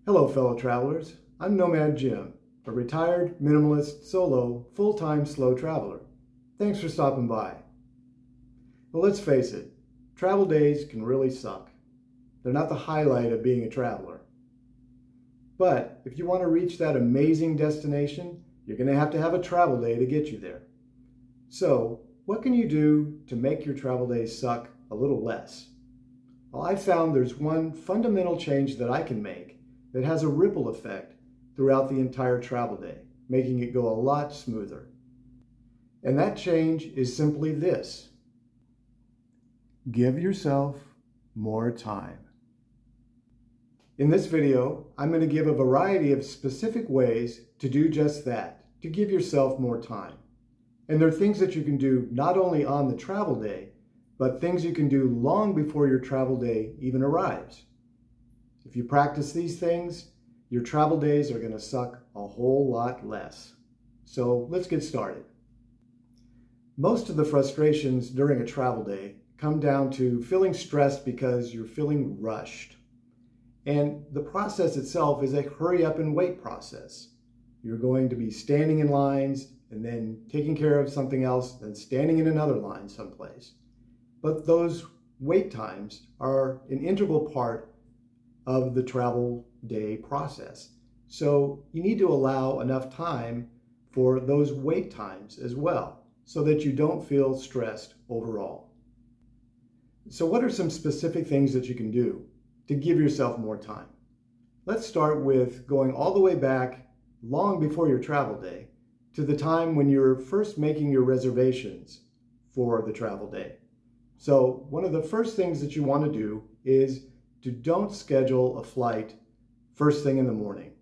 Hello, fellow travelers. I'm Nomad Jim, a retired, minimalist, solo, full-time slow traveler. Thanks for stopping by. Well, let's face it, travel days can really suck. They're not the highlight of being a traveler. But if you want to reach that amazing destination, you're going to have a travel day to get you there. So, what can you do to make your travel days suck a little less? Well, I found there's one fundamental change that I can make that has a ripple effect throughout the entire travel day, making it go a lot smoother. And that change is simply this: give yourself more time. In this video, I'm going to give a variety of specific ways to do just that, to give yourself more time. And they're things that you can do not only on the travel day, but things you can do long before your travel day even arrives. If you practice these things, your travel days are going to suck a whole lot less. So let's get started. Most of the frustrations during a travel day come down to feeling stressed because you're feeling rushed. And the process itself is a hurry up and wait process. You're going to be standing in lines and then taking care of something else, then standing in another line someplace. But those wait times are an integral part of the travel day process. So you need to allow enough time for those wait times as well, so that you don't feel stressed overall. So what are some specific things that you can do to give yourself more time? Let's start with going all the way back long before your travel day to the time when you're first making your reservations for the travel day. So one of the first things that you want to do is to don't schedule a flight first thing in the morning,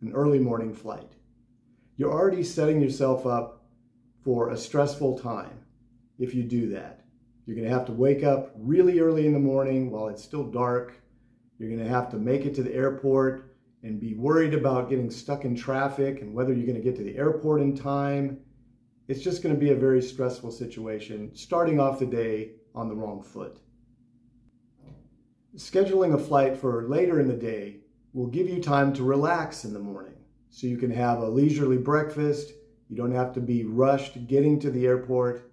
an early morning flight. You're already setting yourself up for a stressful time if you do that. You're going to have to wake up really early in the morning while it's still dark. You're going to have to make it to the airport and be worried about getting stuck in traffic and whether you're going to get to the airport in time. It's just going to be a very stressful situation, starting off the day on the wrong foot. Scheduling a flight for later in the day will give you time to relax in the morning, so you can have a leisurely breakfast. You don't have to be rushed getting to the airport,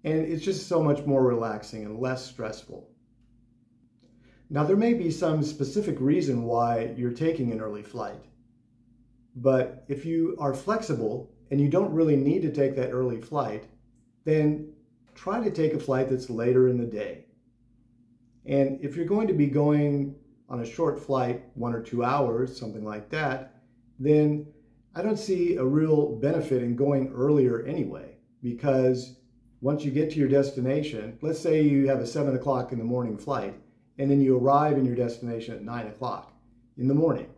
and it's just so much more relaxing and less stressful. Now, there may be some specific reason why you're taking an early flight, but if you are flexible and you don't really need to take that early flight, then try to take a flight that's later in the day. And if you're going to be going on a short flight, 1 or 2 hours, something like that, then I don't see a real benefit in going earlier anyway, because once you get to your destination, let's say you have a 7 o'clock in the morning flight, and then you arrive in your destination at 9 o'clock in the morning.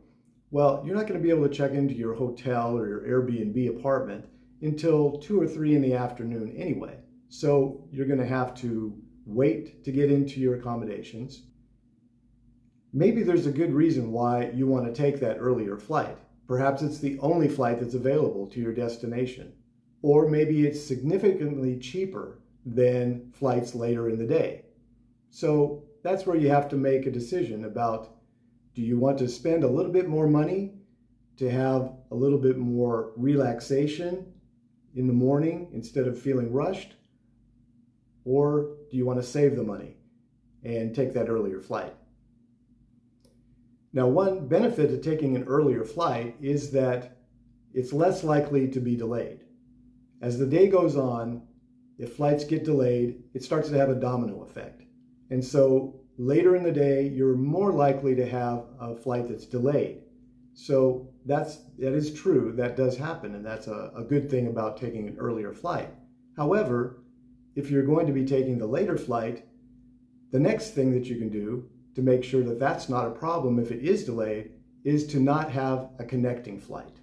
Well, you're not going to be able to check into your hotel or your Airbnb apartment until 2 or 3 in the afternoon anyway. So you're going to have to wait to get into your accommodations. Maybe there's a good reason why you want to take that earlier flight. Perhaps it's the only flight that's available to your destination. Or maybe it's significantly cheaper than flights later in the day. So that's where you have to make a decision about, do you want to spend a little bit more money to have a little bit more relaxation in the morning instead of feeling rushed? Or do you want to save the money and take that earlier flight? Now, one benefit of taking an earlier flight is that it's less likely to be delayed. As the day goes on, if flights get delayed, it starts to have a domino effect. And so later in the day, you're more likely to have a flight that's delayed. So that is true, that does happen, and that's a good thing about taking an earlier flight. However, if you're going to be taking the later flight, the next thing that you can do to make sure that that's not a problem if it is delayed is to not have a connecting flight.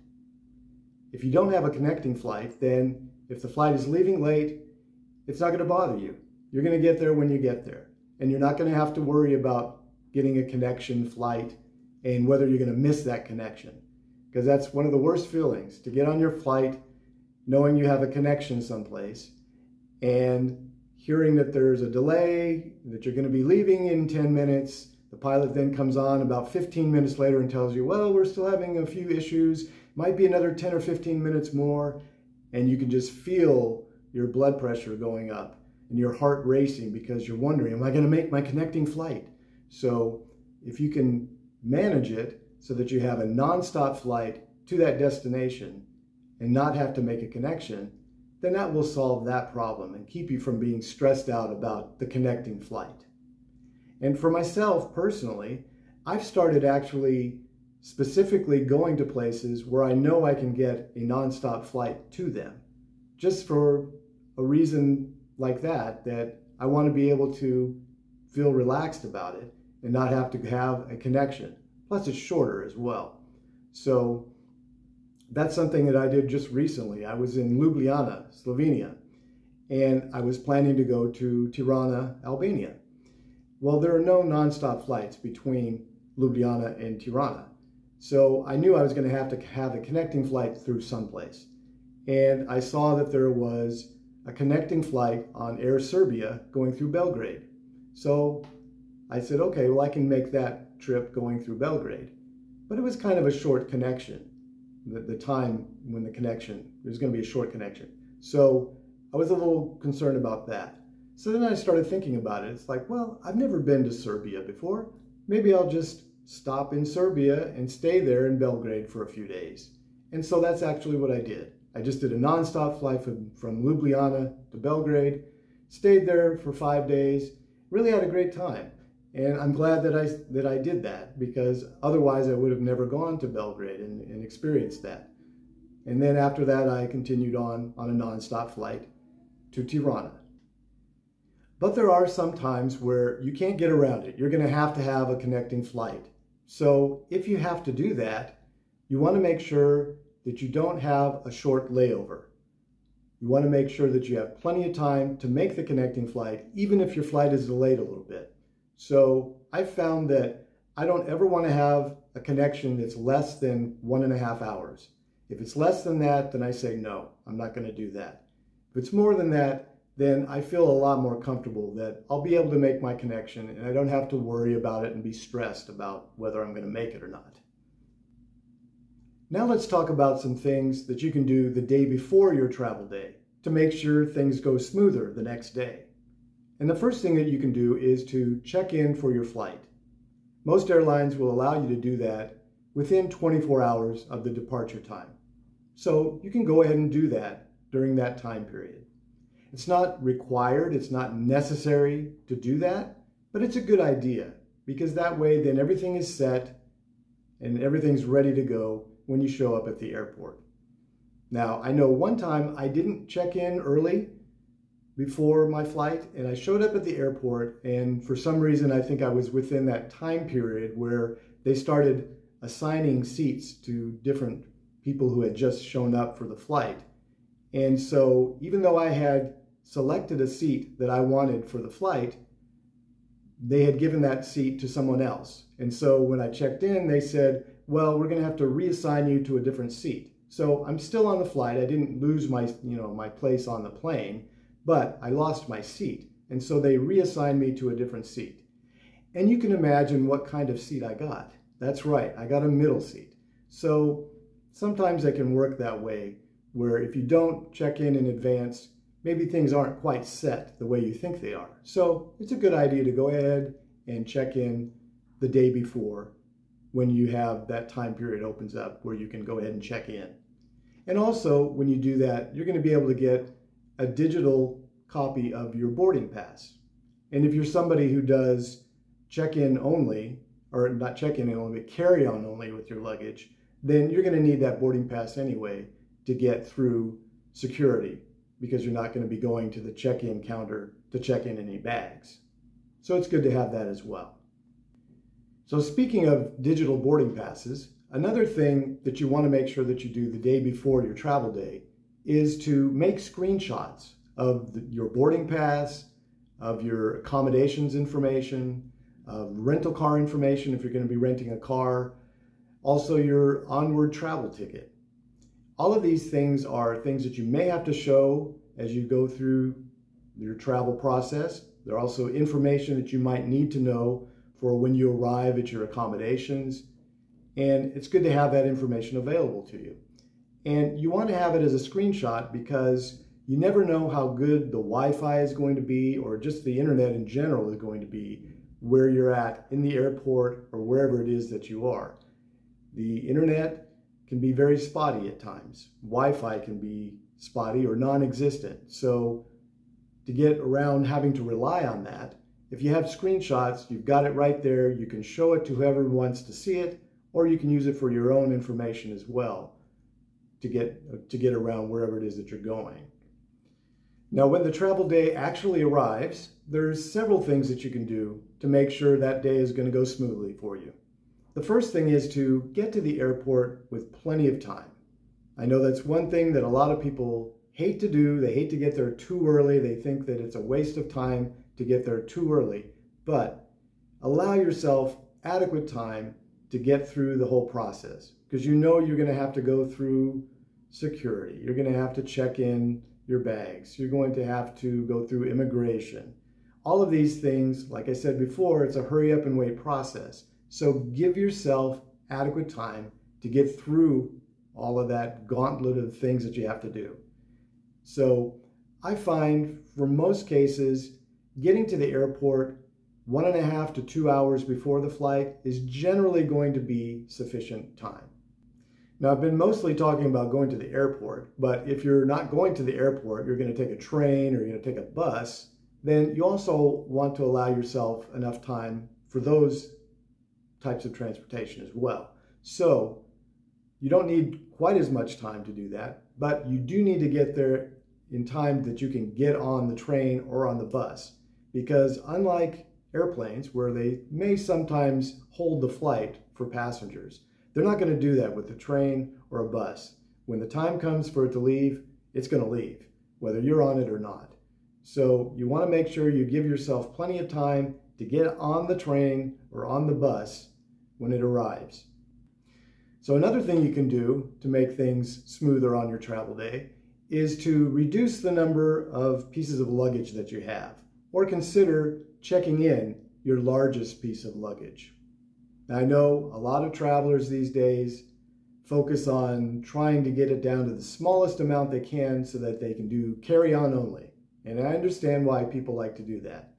If you don't have a connecting flight, then if the flight is leaving late, it's not going to bother you. You're going to get there when you get there, and you're not going to have to worry about getting a connection flight and whether you're going to miss that connection, because that's one of the worst feelings, to get on your flight knowing you have a connection someplace and hearing that there's a delay, that you're going to be leaving in 10 minutes, The pilot then comes on about 15 minutes later and tells you, well, we're still having a few issues, might be another 10 or 15 minutes more, and you can just feel your blood pressure going up and your heart racing because you're wondering, am I going to make my connecting flight? So if you can manage it so that you have a nonstop flight to that destination and not have to make a connection, then that will solve that problem and keep you from being stressed out about the connecting flight. And for myself personally, I've started actually specifically going to places where I know I can get a nonstop flight to them, just for a reason like that I want to be able to feel relaxed about it and not have to have a connection. Plus it's shorter as well. So that's something that I did just recently. I was in Ljubljana, Slovenia, and I was planning to go to Tirana, Albania. Well, there are no nonstop flights between Ljubljana and Tirana. So I knew I was going to have a connecting flight through someplace. And I saw that there was a connecting flight on Air Serbia going through Belgrade. So I said, okay, well, I can make that trip going through Belgrade. But it was kind of a short connection. The time when there's going to be a short connection. So I was a little concerned about that. So then I started thinking about it. It's like, well, I've never been to Serbia before. Maybe I'll just stop in Serbia and stay there in Belgrade for a few days. And so that's actually what I did. I just did a nonstop flight from Ljubljana to Belgrade, stayed there for 5 days, really had a great time. And I'm glad that I did that, because otherwise I would have never gone to Belgrade and experienced that. And then after that, I continued on a nonstop flight to Tirana. But there are some times where you can't get around it. You're going to have a connecting flight. So if you have to do that, you want to make sure that you don't have a short layover. You want to make sure that you have plenty of time to make the connecting flight, even if your flight is delayed a little bit. So I found that I don't ever want to have a connection that's less than 1.5 hours. If it's less than that, then I say, no, I'm not going to do that. If it's more than that, then I feel a lot more comfortable that I'll be able to make my connection and I don't have to worry about it and be stressed about whether I'm going to make it or not. Now let's talk about some things that you can do the day before your travel day to make sure things go smoother the next day. And the first thing that you can do is to check in for your flight. Most airlines will allow you to do that within 24 hours of the departure time. So you can go ahead and do that during that time period. It's not required, it's not necessary to do that, but it's a good idea, because that way then everything is set and everything's ready to go when you show up at the airport. Now, I know one time I didn't check in early before my flight, and I showed up at the airport, and for some reason I think I was within that time period where they started assigning seats to different people who had just shown up for the flight. And so even though I had selected a seat that I wanted for the flight, they had given that seat to someone else. And so when I checked in, they said, well, we're going to have to reassign you to a different seat. So I'm still on the flight. I didn't lose my place on the plane, but I lost my seat. And so they reassigned me to a different seat. And you can imagine what kind of seat I got. That's right, I got a middle seat. So sometimes it can work that way, where if you don't check in advance, maybe things aren't quite set the way you think they are. So it's a good idea to go ahead and check in the day before when you have that time period opens up where you can go ahead and check in. And also, when you do that, you're going to be able to get a digital copy of your boarding pass. And if you're somebody who does check-in only, or not check-in only, but carry-on only with your luggage, then you're going to need that boarding pass anyway to get through security, because you're not going to be going to the check-in counter to check in any bags. So it's good to have that as well. So speaking of digital boarding passes, another thing that you want to make sure that you do the day before your travel day is to make screenshots of your boarding pass, of your accommodations information, of rental car information if you're going to be renting a car, also your onward travel ticket. All of these things are things that you may have to show as you go through your travel process. They're also information that you might need to know for when you arrive at your accommodations. And it's good to have that information available to you. And you want to have it as a screenshot because you never know how good the Wi-Fi is going to be, or just the internet in general is going to be where you're at in the airport or wherever it is that you are. The internet can be very spotty at times. Wi-Fi can be spotty or non-existent. So to get around having to rely on that, if you have screenshots, you've got it right there. You can show it to whoever wants to see it, or you can use it for your own information as well to get around wherever it is that you're going. Now, when the travel day actually arrives, there's several things that you can do to make sure that day is going to go smoothly for you. The first thing is to get to the airport with plenty of time. I know that's one thing that a lot of people hate to do. They hate to get there too early. They think that it's a waste of time to get there too early. But allow yourself adequate time to get through the whole process, because you know you're going to have to go through security. You're going to have to check in your bags. You're going to have to go through immigration. All of these things, like I said before, it's a hurry up and wait process. So give yourself adequate time to get through all of that gauntlet of things that you have to do. So I find for most cases, getting to the airport 1.5 to 2 hours before the flight is generally going to be sufficient time. Now, I've been mostly talking about going to the airport, but if you're not going to the airport, you're going to take a train or you're going to take a bus, then you also want to allow yourself enough time for those types of transportation as well. So you don't need quite as much time to do that, but you do need to get there in time that you can get on the train or on the bus, because unlike airplanes, where they may sometimes hold the flight for passengers, they're not going to do that with a train or a bus. When the time comes for it to leave, it's going to leave, whether you're on it or not. So you want to make sure you give yourself plenty of time to get on the train or on the bus when it arrives. So another thing you can do to make things smoother on your travel day is to reduce the number of pieces of luggage that you have, or consider checking in your largest piece of luggage. Now, I know a lot of travelers these days focus on trying to get it down to the smallest amount they can so that they can do carry-on only. And I understand why people like to do that.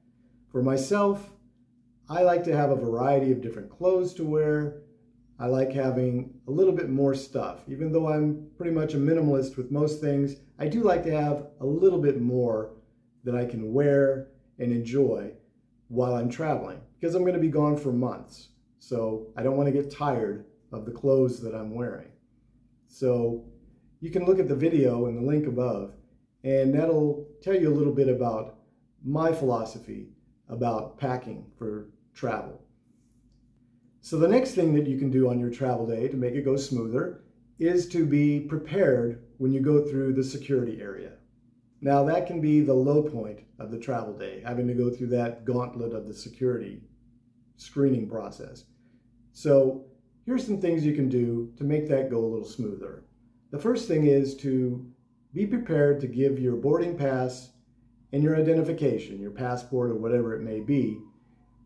For myself, I like to have a variety of different clothes to wear. I like having a little bit more stuff. Even though I'm pretty much a minimalist with most things, I do like to have a little bit more that I can wear and enjoy while I'm traveling, because I'm going to be gone for months. So I don't want to get tired of the clothes that I'm wearing. So you can look at the video in the link above, and that'll tell you a little bit about my philosophy about packing for travel. So the next thing that you can do on your travel day to make it go smoother is to be prepared when you go through the security area. Now, that can be the low point of the travel day, having to go through that gauntlet of the security screening process. So here's some things you can do to make that go a little smoother. The first thing is to be prepared to give your boarding pass and your identification, your passport or whatever it may be,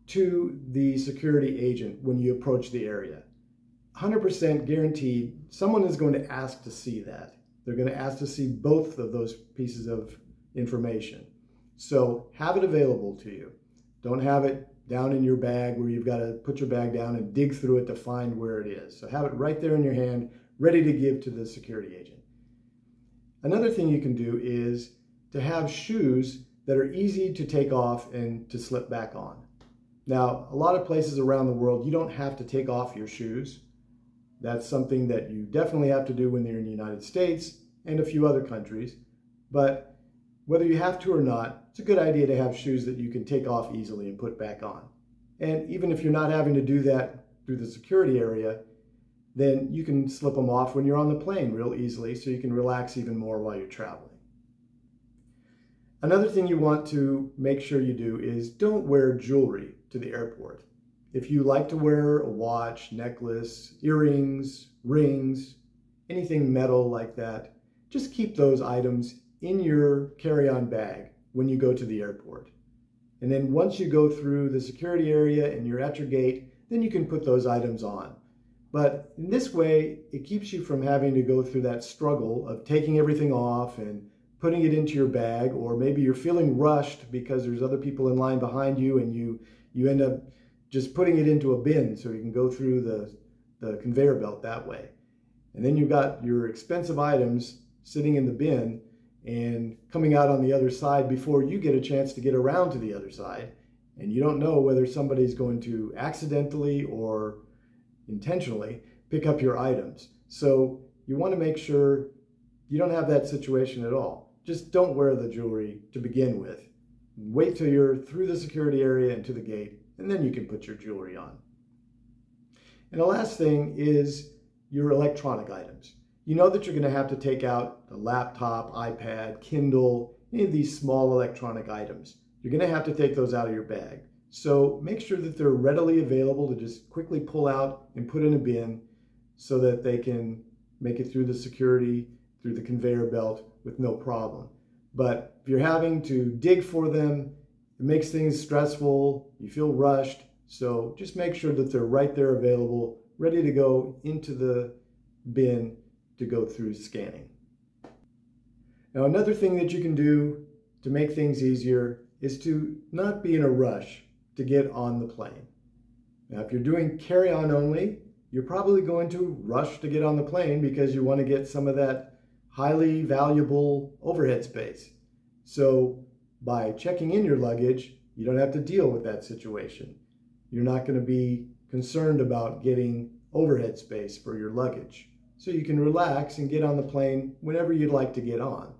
to the security agent when you approach the area. 100% guaranteed, someone is going to ask to see that. They're going to ask to see both of those pieces of information. So have it available to you. Don't have it down in your bag where you've got to put your bag down and dig through it to find where it is. So have it right there in your hand, ready to give to the security agent. Another thing you can do is to have shoes that are easy to take off and to slip back on. Now, a lot of places around the world, you don't have to take off your shoes. That's something that you definitely have to do when you're in the United States and a few other countries. But whether you have to or not, it's a good idea to have shoes that you can take off easily and put back on. And even if you're not having to do that through the security area, then you can slip them off when you're on the plane real easily, so you can relax even more while you're traveling. Another thing you want to make sure you do is don't wear jewelry to the airport. If you like to wear a watch, necklace, earrings, rings, anything metal like that, just keep those items in your carry-on bag when you go to the airport. And then once you go through the security area and you're at your gate, then you can put those items on. But in this way, it keeps you from having to go through that struggle of taking everything off and putting it into your bag, or maybe you're feeling rushed because there's other people in line behind you and you end up just putting it into a bin so you can go through the conveyor belt that way. And then you've got your expensive items sitting in the bin and coming out on the other side before you get a chance to get around to the other side. And you don't know whether somebody's going to accidentally or intentionally pick up your items. So you want to make sure you don't have that situation at all. Just don't wear the jewelry to begin with. Wait till you're through the security area and to the gate, and then you can put your jewelry on. And the last thing is your electronic items. You know that you're going to have to take out a laptop, iPad, Kindle, any of these small electronic items. You're going to have to take those out of your bag. So make sure that they're readily available to just quickly pull out and put in a bin so that they can make it through the security, through the conveyor belt with no problem. But if you're having to dig for them, it makes things stressful, you feel rushed. So just make sure that they're right there available, ready to go into the bin to go through scanning. Now, another thing that you can do to make things easier is to not be in a rush to get on the plane. Now, if you're doing carry-on only, you're probably going to rush to get on the plane because you want to get some of that highly valuable overhead space. So by checking in your luggage, you don't have to deal with that situation. You're not going to be concerned about getting overhead space for your luggage. So you can relax and get on the plane whenever you'd like to get on.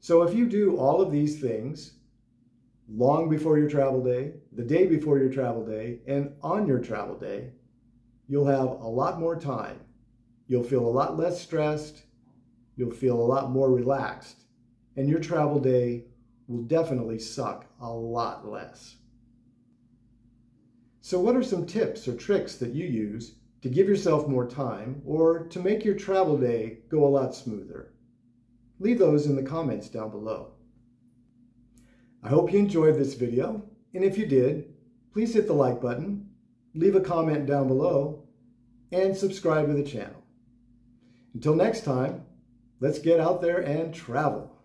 So if you do all of these things long before your travel day, the day before your travel day, and on your travel day, you'll have a lot more time. You'll feel a lot less stressed. You'll feel a lot more relaxed. And your travel day will definitely suck a lot less. So what are some tips or tricks that you use to give yourself more time or to make your travel day go a lot smoother? Leave those in the comments down below. I hope you enjoyed this video, and if you did, please hit the like button, leave a comment down below, and subscribe to the channel. Until next time, let's get out there and travel.